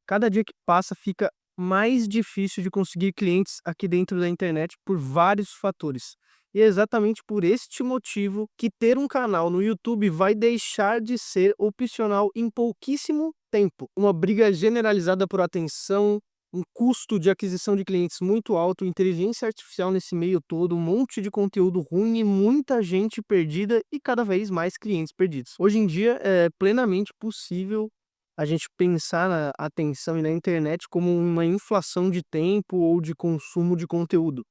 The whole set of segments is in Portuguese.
Cada dia que passa fica mais difícil de conseguir clientes aqui dentro da internet por vários fatores. E é exatamente por este motivo que ter um canal no YouTube vai deixar de ser opcional em pouquíssimo tempo. Uma briga generalizada por atenção, um custo de aquisição de clientes muito alto, inteligência artificial nesse meio todo, um monte de conteúdo ruim e muita gente perdida e cada vez mais clientes perdidos. Hoje em dia é plenamente possível a gente pensar na atenção e na internet como uma inflação de tempo ou de consumo de conteúdo.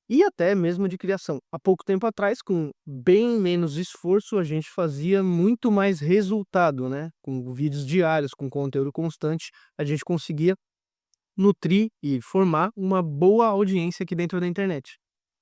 E até mesmo de criação. Há pouco tempo atrás, com bem menos esforço, a gente fazia muito mais resultado, né? Com vídeos diários, com conteúdo constante, a gente conseguia nutrir e formar uma boa audiência aqui dentro da internet.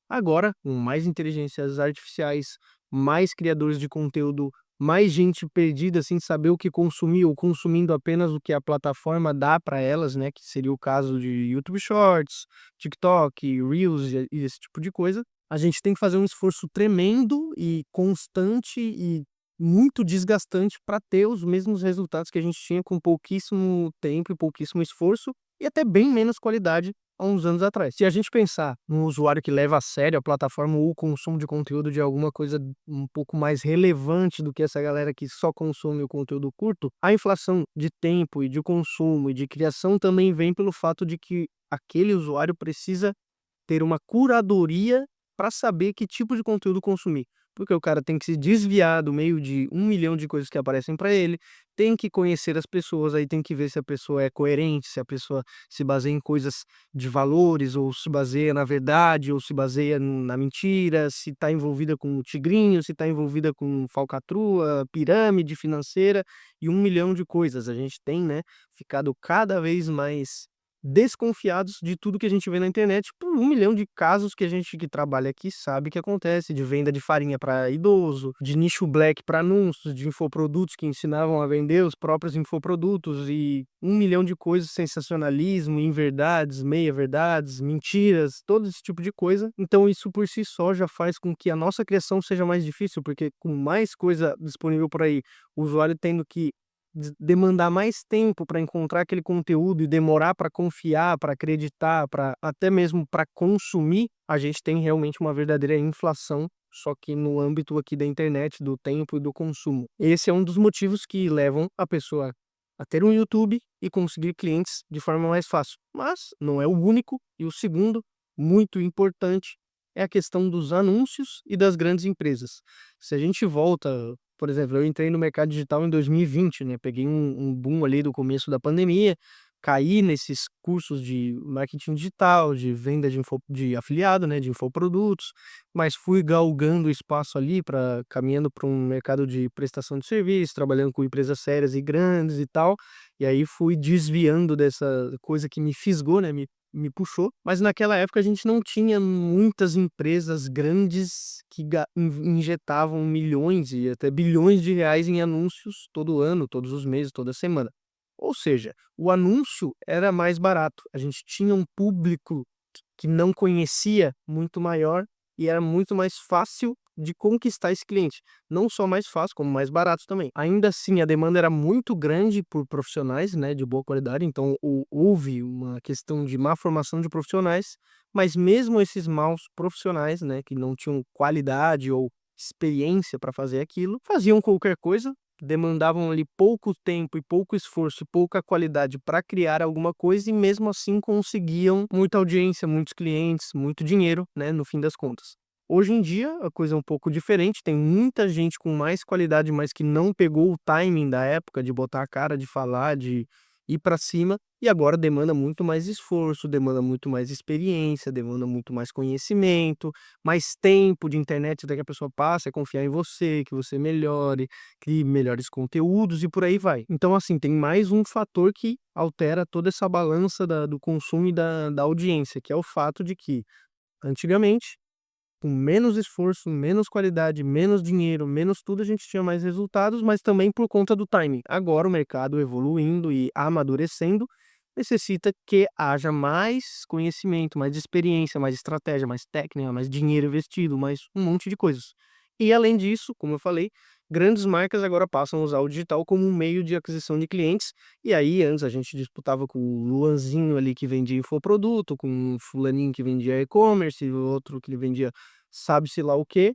Agora, com mais inteligências artificiais, mais criadores de conteúdo, mais gente perdida sem saber o que consumir ou consumindo apenas o que a plataforma dá para elas, né, que seria o caso de YouTube Shorts, TikTok, Reels e esse tipo de coisa, a gente tem que fazer um esforço tremendo e constante e muito desgastante para ter os mesmos resultados que a gente tinha com pouquíssimo tempo e pouquíssimo esforço e até bem menos qualidade há uns anos atrás. Se a gente pensar num usuário que leva a sério a plataforma ou o consumo de conteúdo de alguma coisa um pouco mais relevante do que essa galera que só consome o conteúdo curto, a inflação de tempo e de consumo e de criação também vem pelo fato de que aquele usuário precisa ter uma curadoria para saber que tipo de conteúdo consumir. Porque o cara tem que se desviar do meio de 1 milhão de coisas que aparecem para ele, tem que conhecer as pessoas, aí tem que ver se a pessoa é coerente, se a pessoa se baseia em coisas de valores, ou se baseia na verdade, ou se baseia na mentira, se está envolvida com tigrinho, se está envolvida com falcatrua, pirâmide financeira e 1 milhão de coisas. A gente tem, né, ficado cada vez mais desconfiados de tudo que a gente vê na internet por 1 milhão de casos que a gente que trabalha aqui sabe que acontece, de venda de farinha para idoso, de nicho black para anúncios, de infoprodutos que ensinavam a vender os próprios infoprodutos e 1 milhão de coisas, sensacionalismo, inverdades, meia-verdades, mentiras, todo esse tipo de coisa. Então isso por si só já faz com que a nossa criação seja mais difícil, porque com mais coisa disponível por aí, o usuário tendo que demandar mais tempo para encontrar aquele conteúdo e demorar para confiar, para acreditar, para até mesmo para consumir, a gente tem realmente uma verdadeira inflação, só que no âmbito aqui da internet, do tempo e do consumo. Esse é um dos motivos que levam a pessoa a ter um YouTube e conseguir clientes de forma mais fácil. Mas não é o único, e o segundo, muito importante, é a questão dos anúncios e das grandes empresas. Se a gente volta, por exemplo, eu entrei no mercado digital em 2020, né? Peguei um boom ali do começo da pandemia, caí nesses cursos de marketing digital, de venda de afiliado, né? De infoprodutos, mas fui galgando espaço ali para caminhando para um mercado de prestação de serviço, trabalhando com empresas sérias e grandes e tal. E aí fui desviando dessa coisa que me fisgou, né? Me puxou, mas naquela época a gente não tinha muitas empresas grandes que injetavam milhões e até bilhões de reais em anúncios todo ano, todos os meses, toda semana. Ou seja, o anúncio era mais barato, a gente tinha um público que não conhecia muito maior e era muito mais fácil de conquistar esse cliente. Não só mais fácil, como mais barato também. Ainda assim, a demanda era muito grande por profissionais, né, de boa qualidade, então houve uma questão de má formação de profissionais, mas mesmo esses maus profissionais, né, que não tinham qualidade ou experiência para fazer aquilo, faziam qualquer coisa, demandavam ali pouco tempo e pouco esforço e pouca qualidade para criar alguma coisa e mesmo assim conseguiam muita audiência, muitos clientes, muito dinheiro, né, no fim das contas. Hoje em dia a coisa é um pouco diferente, tem muita gente com mais qualidade, mas que não pegou o timing da época de botar a cara, de falar, de ir para cima, e agora demanda muito mais esforço, demanda muito mais experiência, demanda muito mais conhecimento, mais tempo de internet até que a pessoa passe a confiar em você, que você melhore, crie melhores conteúdos e por aí vai. Então, assim, tem mais um fator que altera toda essa balança do consumo e da audiência, que é o fato de que, antigamente, com menos esforço, menos qualidade, menos dinheiro, menos tudo, a gente tinha mais resultados, mas também por conta do timing. Agora o mercado evoluindo e amadurecendo, necessita que haja mais conhecimento, mais experiência, mais estratégia, mais técnica, mais dinheiro investido, mais um monte de coisas. E além disso, como eu falei, grandes marcas agora passam a usar o digital como um meio de aquisição de clientes. E aí, antes a gente disputava com o Luanzinho ali que vendia infoproduto, com o fulaninho que vendia e-commerce, o outro que vendia sabe-se lá o quê.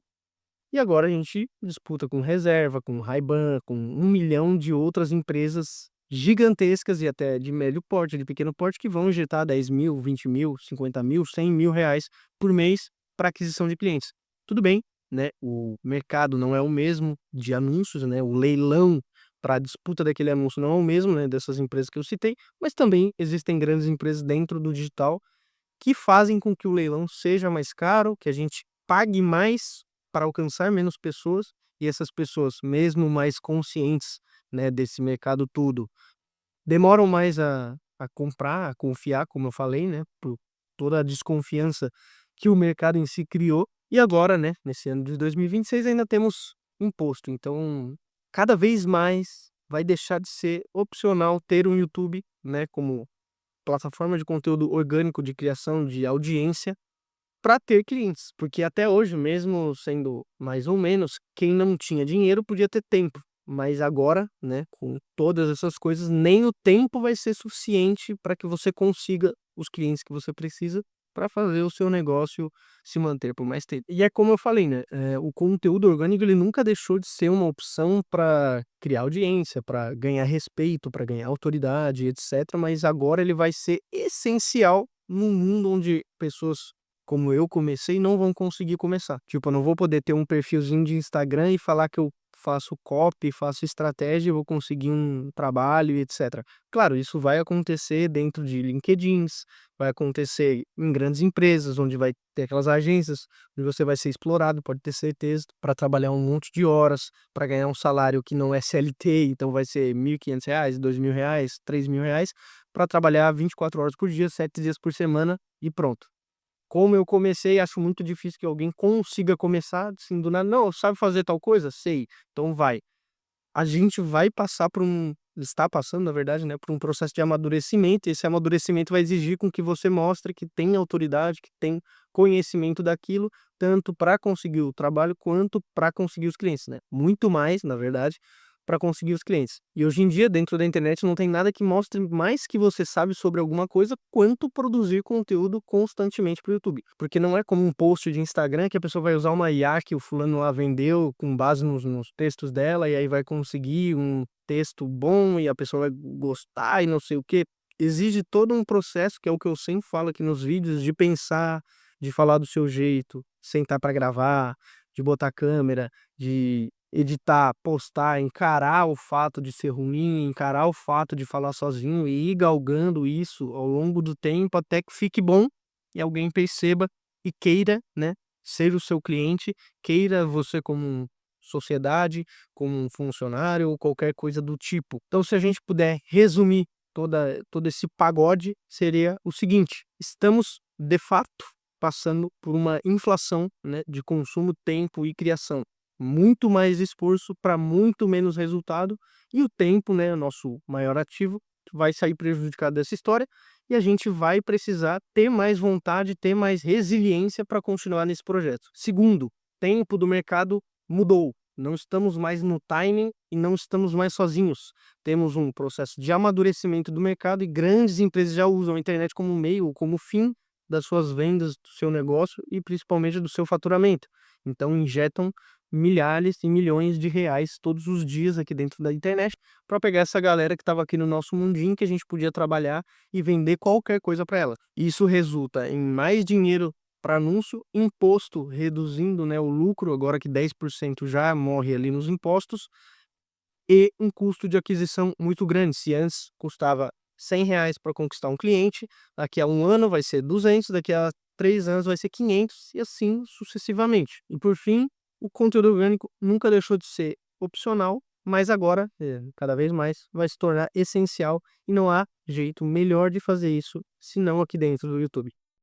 E agora a gente disputa com Reserva, com Ray-Ban, com 1 milhão de outras empresas gigantescas e até de médio porte, de pequeno porte, que vão injetar 10.000, 20.000, 50.000, 100.000 reais por mês para aquisição de clientes. Tudo bem, né? O mercado não é o mesmo de anúncios, né? O leilão para a disputa daquele anúncio não é o mesmo, né? Dessas empresas que eu citei, mas também existem grandes empresas dentro do digital que fazem com que o leilão seja mais caro, que a gente pague mais para alcançar menos pessoas, e essas pessoas, mesmo mais conscientes, né, desse mercado todo, demoram mais a comprar, a confiar, como eu falei, né, por toda a desconfiança que o mercado em si criou. E agora, né, nesse ano de 2026 ainda temos imposto. Então, cada vez mais vai deixar de ser opcional ter um YouTube, né, como plataforma de conteúdo orgânico de criação de audiência para ter clientes, porque até hoje, mesmo sendo mais ou menos, quem não tinha dinheiro podia ter tempo, mas agora, né, com todas essas coisas, nem o tempo vai ser suficiente para que você consiga os clientes que você precisa para fazer o seu negócio se manter por mais tempo. E é como eu falei, né, o conteúdo orgânico ele nunca deixou de ser uma opção para criar audiência, para ganhar respeito, para ganhar autoridade, etc. Mas agora ele vai ser essencial num mundo onde pessoas como eu comecei, não vão conseguir começar. Tipo, eu não vou poder ter um perfilzinho de Instagram e falar que eu faço copy, faço estratégia, e vou conseguir um trabalho e etc. Claro, isso vai acontecer dentro de LinkedIns, vai acontecer em grandes empresas, onde vai ter aquelas agências, onde você vai ser explorado, pode ter certeza, para trabalhar um monte de horas, para ganhar um salário que não é CLT, então vai ser R$ 1.500, R$ 2.000, R$ 3.000, para trabalhar 24 horas por dia, 7 dias por semana e pronto. Como eu comecei, acho muito difícil que alguém consiga começar assim do nada. Não, sabe fazer tal coisa? Sei, então vai. A gente vai passar por está passando, na verdade, né, por um processo de amadurecimento, e esse amadurecimento vai exigir com que você mostre que tem autoridade, que tem conhecimento daquilo, tanto para conseguir o trabalho quanto para conseguir os clientes, né? Muito mais, na verdade, para conseguir os clientes. E hoje em dia, dentro da internet, não tem nada que mostre mais que você sabe sobre alguma coisa, quanto produzir conteúdo constantemente para o YouTube. Porque não é como um post de Instagram que a pessoa vai usar uma IA que o fulano lá vendeu com base nos textos dela, e aí vai conseguir um texto bom e a pessoa vai gostar e não sei o quê. Exige todo um processo, que é o que eu sempre falo aqui nos vídeos, de pensar, de falar do seu jeito, sentar para gravar, de botar câmera, de editar, postar, encarar o fato de ser ruim, encarar o fato de falar sozinho e ir galgando isso ao longo do tempo até que fique bom e alguém perceba e queira, né, ser o seu cliente, queira você como sociedade, como um funcionário ou qualquer coisa do tipo. Então, se a gente puder resumir todo esse pagode, seria o seguinte: estamos de fato passando por uma inflação, né, de consumo, tempo e criação. Muito mais esforço para muito menos resultado, e o tempo, né, nosso maior ativo, vai sair prejudicado dessa história, e a gente vai precisar ter mais vontade, ter mais resiliência para continuar nesse projeto. Segundo, tempo do mercado mudou. Não estamos mais no timing e não estamos mais sozinhos. Temos um processo de amadurecimento do mercado e grandes empresas já usam a internet como meio, como fim das suas vendas, do seu negócio e principalmente do seu faturamento. Então injetam milhares e milhões de reais todos os dias aqui dentro da internet para pegar essa galera que estava aqui no nosso mundinho, que a gente podia trabalhar e vender qualquer coisa para ela. Isso resulta em mais dinheiro para anúncio, imposto reduzindo, né, o lucro, agora que 10% já morre ali nos impostos, e um custo de aquisição muito grande. Se antes custava R$ 100 para conquistar um cliente, daqui a um ano vai ser 200, daqui a 3 anos vai ser 500 e assim sucessivamente. E por fim, o conteúdo orgânico nunca deixou de ser opcional, mas agora, cada vez mais, vai se tornar essencial e não há jeito melhor de fazer isso senão aqui dentro do YouTube.